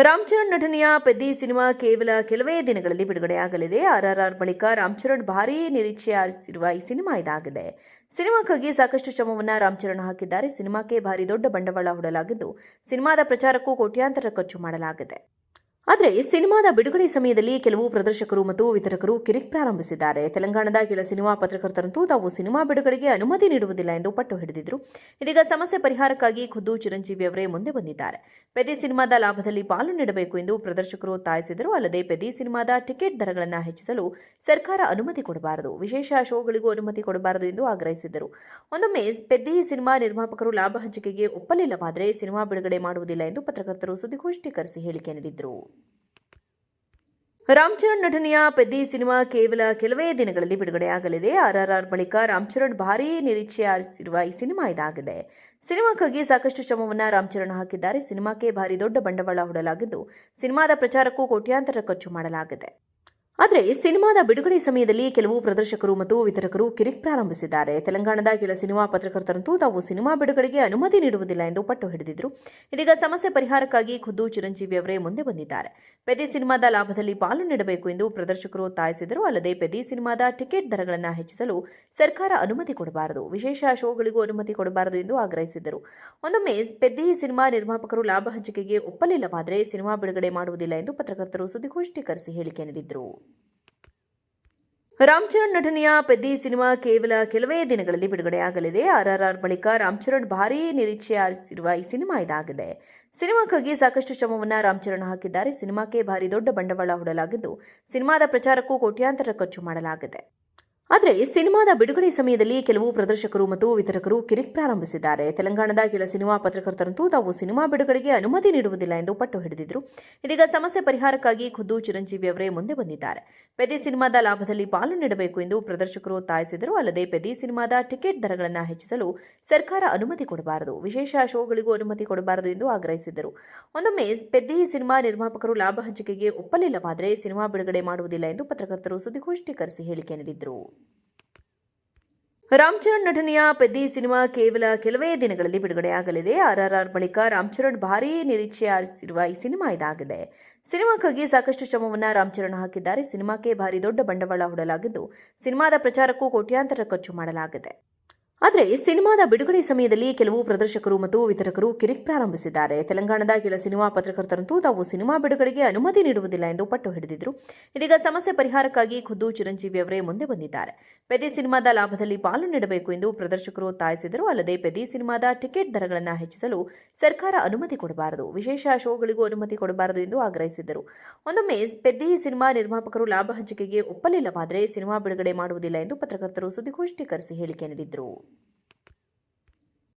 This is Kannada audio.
ರಾಮ್ ಚರಣ್ ನಟನೆಯ ಪೆದ್ದಿ ಸಿನಿಮಾ ಕೇವಲ ಕೆಲವೇ ದಿನಗಳಲ್ಲಿ ಬಿಡುಗಡೆಯಾಗಲಿದೆ. ಆರ್ಆರ್ಆರ್ ಬಳಿಕ ರಾಮ್ ಚರಣ್ ಭಾರೀ ನಿರೀಕ್ಷೆ ಆರಿಸಿರುವ ಈ ಸಿನಿಮಾ ಇದಾಗಿದೆ. ಸಿನಿಮಾಕ್ಕಾಗಿ ಸಾಕಷ್ಟು ಶ್ರಮವನ್ನು ರಾಮ್ ಚರಣ್ ಹಾಕಿದ್ದಾರೆ. ಸಿನಿಮಾಕ್ಕೆ ಭಾರಿ ದೊಡ್ಡ ಬಂಡವಾಳ ಹೂಡಲಾಗಿದ್ದು, ಸಿನಿಮಾದ ಪ್ರಚಾರಕ್ಕೂ ಕೋಟ್ಯಾಂತರ ಖರ್ಚು ಮಾಡಲಾಗಿದೆ. ಆದರೆ ಸಿನಿಮಾದ ಬಿಡುಗಡೆ ಸಮಯದಲ್ಲಿ ಕೆಲವು ಪ್ರದರ್ಶಕರು ಮತ್ತು ವಿತರಕರು ಕಿರಿಕ್ ಪ್ರಾರಂಭಿಸಿದ್ದಾರೆ. ತೆಲಂಗಾಣದ ಕೆಲ ಸಿನಿಮಾ ಪತ್ರಕರ್ತರಂತೂ ತಾವು ಸಿನಿಮಾ ಬಿಡುಗಡೆಗೆ ಅನುಮತಿ ನೀಡುವುದಿಲ್ಲ ಎಂದು ಪಟ್ಟು ಹಿಡಿದಿದ್ರು. ಇದೀಗ ಸಮಸ್ಯೆ ಪರಿಹಾರಕ್ಕಾಗಿ ಖುದ್ದು ಚಿರಂಜೀವಿ ಅವರೇ ಮುಂದೆ ಬಂದಿದ್ದಾರೆ. ಪೆದ್ದಿ ಸಿನಿಮಾದ ಲಾಭದಲ್ಲಿ ಪಾಲು ನೀಡಬೇಕು ಎಂದು ಪ್ರದರ್ಶಕರು ಒತ್ತಾಯಿಸಿದರು. ಅಲ್ಲದೆ ಪೆದ್ದಿ ಸಿನಿಮಾದ ಟಿಕೆಟ್ ದರಗಳನ್ನು ಹೆಚ್ಚಿಸಲು ಸರ್ಕಾರ ಅನುಮತಿ ಕೊಡಬಾರದು, ವಿಶೇಷ ಶೋಗಳಿಗೂ ಅನುಮತಿ ಕೊಡಬಾರದು ಎಂದು ಆಗ್ರಹಿಸಿದರು. ಒಂದೊಮ್ಮೆ ಪೆದ್ದಿ ಸಿನಿಮಾ ನಿರ್ಮಾಪಕರು ಲಾಭ ಹಂಚಿಕೆಗೆ ಒಪ್ಪಲಿಲ್ಲವಾದರೆ ಸಿನಿಮಾ ಬಿಡುಗಡೆ ಮಾಡುವುದಿಲ್ಲ ಎಂದು ಪತ್ರಕರ್ತರು ಸುದ್ದಿಗೋಷ್ಠಿ ಕರೆಸಿ ಹೇಳಿಕೆ ನೀಡಿದರು. ರಾಮ್ ಚರಣ್ ನಟನೆಯ ಪೆದ್ದಿ ಸಿನಿಮಾ ಕೇವಲ ಕೆಲವೇ ದಿನಗಳಲ್ಲಿ ಬಿಡುಗಡೆಯಾಗಲಿದೆ. ಆರ್ಆರ್ಆರ್ ಬಳಿಕ ರಾಮ್ ಚರಣ್ ಭಾರೀ ನಿರೀಕ್ಷೆ ಆರಿಸಿರುವ ಈ ಸಿನಿಮಾ ಇದಾಗಿದೆ. ಸಿನಿಮಾಕ್ಕಾಗಿ ಸಾಕಷ್ಟು ಶ್ರಮವನ್ನು ರಾಮ್ ಚರಣ್ ಹಾಕಿದ್ದಾರೆ. ಸಿನಿಮಾಕ್ಕೆ ಭಾರಿ ದೊಡ್ಡ ಬಂಡವಾಳ ಹೂಡಲಾಗಿದ್ದು, ಸಿನಿಮಾದ ಪ್ರಚಾರಕ್ಕೂ ಕೋಟ್ಯಾಂತರ ಖರ್ಚು ಮಾಡಲಾಗಿದೆ. ಆದರೆ ಸಿನಿಮಾದ ಬಿಡುಗಡೆ ಸಮಯದಲ್ಲಿ ಕೆಲವು ಪ್ರದರ್ಶಕರು ಮತ್ತು ವಿತರಕರು ಕಿರಿಕ್ ಪ್ರಾರಂಭಿಸಿದ್ದಾರೆ. ತೆಲಂಗಾಣದ ಕೆಲ ಸಿನಿಮಾ ಪತ್ರಕರ್ತರಂತೂ ತಾವು ಸಿನಿಮಾ ಬಿಡುಗಡೆಗೆ ಅನುಮತಿ ನೀಡುವುದಿಲ್ಲ ಎಂದು ಪಟ್ಟು ಹಿಡಿದಿದ್ರು. ಇದೀಗ ಸಮಸ್ಯೆ ಪರಿಹಾರಕ್ಕಾಗಿ ಖುದ್ದು ಚಿರಂಜೀವಿ ಅವರೇ ಮುಂದೆ ಬಂದಿದ್ದಾರೆ. ಪೆದ್ದಿ ಸಿನಿಮಾದ ಲಾಭದಲ್ಲಿ ಪಾಲು ನೀಡಬೇಕು ಎಂದು ಪ್ರದರ್ಶಕರು ಒತ್ತಾಯಿಸಿದರು. ಅಲ್ಲದೆ ಪೆದ್ದಿ ಸಿನಿಮಾದ ಟಿಕೆಟ್ ದರಗಳನ್ನು ಹೆಚ್ಚಿಸಲು ಸರ್ಕಾರ ಅನುಮತಿ ಕೊಡಬಾರದು, ವಿಶೇಷ ಶೋಗಳಿಗೂ ಅನುಮತಿ ಕೊಡಬಾರದು ಎಂದು ಆಗ್ರಹಿಸಿದರು. ಒಂದೊಮ್ಮೆ ಪೆದ್ದಿ ಸಿನಿಮಾ ನಿರ್ಮಾಪಕರು ಲಾಭ ಹಂಚಿಕೆಗೆ ಒಪ್ಪಲಿಲ್ಲವಾದರೆ ಸಿನಿಮಾ ಬಿಡುಗಡೆ ಮಾಡುವುದಿಲ್ಲ ಎಂದು ಪತ್ರಕರ್ತರು ಸುದ್ದಿಗೋಷ್ಠಿ ಕರೆಸಿ ಹೇಳಿಕೆ ನೀಡಿದರು. ರಾಮ್ ಚರಣ್ ನಟನೆಯ ಪೆದ್ದಿ ಸಿನಿಮಾ ಕೇವಲ ಕೆಲವೇ ದಿನಗಳಲ್ಲಿ ಬಿಡುಗಡೆಯಾಗಲಿದೆ. ಆರ್ಆರ್ಆರ್ ಬಳಿಕ ರಾಮ್ ಚರಣ್ ಭಾರೀ ನಿರೀಕ್ಷೆ ಆರಿಸಿರುವ ಈ ಸಿನಿಮಾ ಇದಾಗಿದೆ. ಸಿನಿಮಾಕ್ಕಾಗಿ ಸಾಕಷ್ಟು ಶ್ರಮವನ್ನು ರಾಮ್ ಚರಣ್ ಹಾಕಿದ್ದಾರೆ. ಸಿನಿಮಾಕ್ಕೆ ಭಾರಿ ದೊಡ್ಡ ಬಂಡವಾಳ ಹೂಡಲಾಗಿದ್ದು, ಸಿನಿಮಾದ ಪ್ರಚಾರಕ್ಕೂ ಕೋಟ್ಯಾಂತರ ಖರ್ಚು ಮಾಡಲಾಗಿದೆ. ಆದರೆ ಸಿನಿಮಾದ ಬಿಡುಗಡೆ ಸಮಯದಲ್ಲಿ ಕೆಲವು ಪ್ರದರ್ಶಕರು ಮತ್ತು ವಿತರಕರು ಕಿರಿಕ್ ಪ್ರಾರಂಭಿಸಿದ್ದಾರೆ. ತೆಲಂಗಾಣದ ಕೆಲ ಸಿನಿಮಾ ಪತ್ರಕರ್ತರಂತೂ ತಾವು ಸಿನಿಮಾ ಬಿಡುಗಡೆಗೆ ಅನುಮತಿ ನೀಡುವುದಿಲ್ಲ ಎಂದು ಪಟ್ಟು ಹಿಡಿದಿದ್ರು. ಇದೀಗ ಸಮಸ್ಯೆ ಪರಿಹಾರಕ್ಕಾಗಿ ಖುದ್ದು ಚಿರಂಜೀವಿ ಅವರೇ ಮುಂದೆ ಬಂದಿದ್ದಾರೆ. ಪೆದ್ದಿ ಸಿನಿಮಾದ ಲಾಭದಲ್ಲಿ ಪಾಲು ನೀಡಬೇಕು ಎಂದು ಪ್ರದರ್ಶಕರು ಒತ್ತಾಯಿಸಿದರು. ಅಲ್ಲದೆ ಪೆದ್ದಿ ಸಿನಿಮಾದ ಟಿಕೆಟ್ ದರಗಳನ್ನು ಹೆಚ್ಚಿಸಲು ಸರ್ಕಾರ ಅನುಮತಿ ಕೊಡಬಾರದು, ವಿಶೇಷ ಶೋಗಳಿಗೂ ಅನುಮತಿ ಕೊಡಬಾರದು ಎಂದು ಆಗ್ರಹಿಸಿದರು. ಒಂದೊಮ್ಮೆ ಪೆದ್ದಿ ಸಿನಿಮಾ ನಿರ್ಮಾಪಕರು ಲಾಭ ಹಂಚಿಕೆಗೆ ಒಪ್ಪಲಿಲ್ಲವಾದರೆ ಸಿನಿಮಾ ಬಿಡುಗಡೆ ಮಾಡುವುದಿಲ್ಲ ಎಂದು ಪತ್ರಕರ್ತರು ಸುದ್ದಿಗೋಷ್ಠಿ ಕರೆಸಿ ಹೇಳಿಕೆ ನೀಡಿದರು. ರಾಮ್ ಚರಣ್ ನಟನೆಯ ಪೆದ್ದಿ ಸಿನಿಮಾ ಕೇವಲ ಕೆಲವೇ ದಿನಗಳಲ್ಲಿ ಬಿಡುಗಡೆಯಾಗಲಿದೆ. ಆರ್ಆರ್ಆರ್ ಬಳಿಕ ರಾಮ್ ಚರಣ್ ಭಾರೀ ನಿರೀಕ್ಷೆ ಆರಿಸಿರುವ ಈ ಸಿನಿಮಾ ಇದಾಗಿದೆ. ಸಿನಿಮಾಕ್ಕಾಗಿ ಸಾಕಷ್ಟು ಶ್ರಮವನ್ನು ರಾಮ್ ಚರಣ್ ಹಾಕಿದ್ದಾರೆ. ಸಿನಿಮಾಕ್ಕೆ ಭಾರಿ ದೊಡ್ಡ ಬಂಡವಾಳ ಹೂಡಲಾಗಿದ್ದು, ಸಿನಿಮಾದ ಪ್ರಚಾರಕ್ಕೂ ಕೋಟ್ಯಾಂತರ ಖರ್ಚು ಮಾಡಲಾಗಿದೆ. ಆದರೆ ಸಿನಿಮಾದ ಬಿಡುಗಡೆ ಸಮಯದಲ್ಲಿ ಕೆಲವು ಪ್ರದರ್ಶಕರು ಮತ್ತು ವಿತರಕರು ಕಿರಿಕ್ ಪ್ರಾರಂಭಿಸಿದ್ದಾರೆ. ತೆಲಂಗಾಣದ ಕೆಲ ಸಿನಿಮಾ ಪತ್ರಕರ್ತರಂತೂ ತಾವು ಸಿನಿಮಾ ಬಿಡುಗಡೆಗೆ ಅನುಮತಿ ನೀಡುವುದಿಲ್ಲ ಎಂದು ಪಟ್ಟು ಹಿಡಿದಿದ್ರು. ಇದೀಗ ಸಮಸ್ಯೆ ಪರಿಹಾರಕ್ಕಾಗಿ ಖುದ್ದು ಚಿರಂಜೀವಿ ಅವರೇ ಮುಂದೆ ಬಂದಿದ್ದಾರೆ. ಪೆದ್ದಿ ಸಿನಿಮಾದ ಲಾಭದಲ್ಲಿ ಪಾಲು ನೀಡಬೇಕು ಎಂದು ಪ್ರದರ್ಶಕರು ಒತ್ತಾಯಿಸಿದರು. ಅಲ್ಲದೆ ಪೆದ್ದಿ ಸಿನಿಮಾದ ಟಿಕೆಟ್ ದರಗಳನ್ನು ಹೆಚ್ಚಿಸಲು ಸರ್ಕಾರ ಅನುಮತಿ ಕೊಡಬಾರದು, ವಿಶೇಷ ಶೋಗಳಿಗೂ ಅನುಮತಿ ಕೊಡಬಾರದು ಎಂದು ಆಗ್ರಹಿಸಿದರು. ಒಂದೊಮ್ಮೆ ಪೆದ್ದಿ ಸಿನಿಮಾ ನಿರ್ಮಾಪಕರು ಲಾಭ ಹಂಚಿಕೆಗೆ ಒಪ್ಪಲಿಲ್ಲವಾದರೆ ಸಿನಿಮಾ ಬಿಡುಗಡೆ ಮಾಡುವುದಿಲ್ಲ ಎಂದು ಪತ್ರಕರ್ತರು ಸುದ್ದಿಗೋಷ್ಠಿ ಕರೆಸಿ ಹೇಳಿಕೆ ನೀಡಿದರು.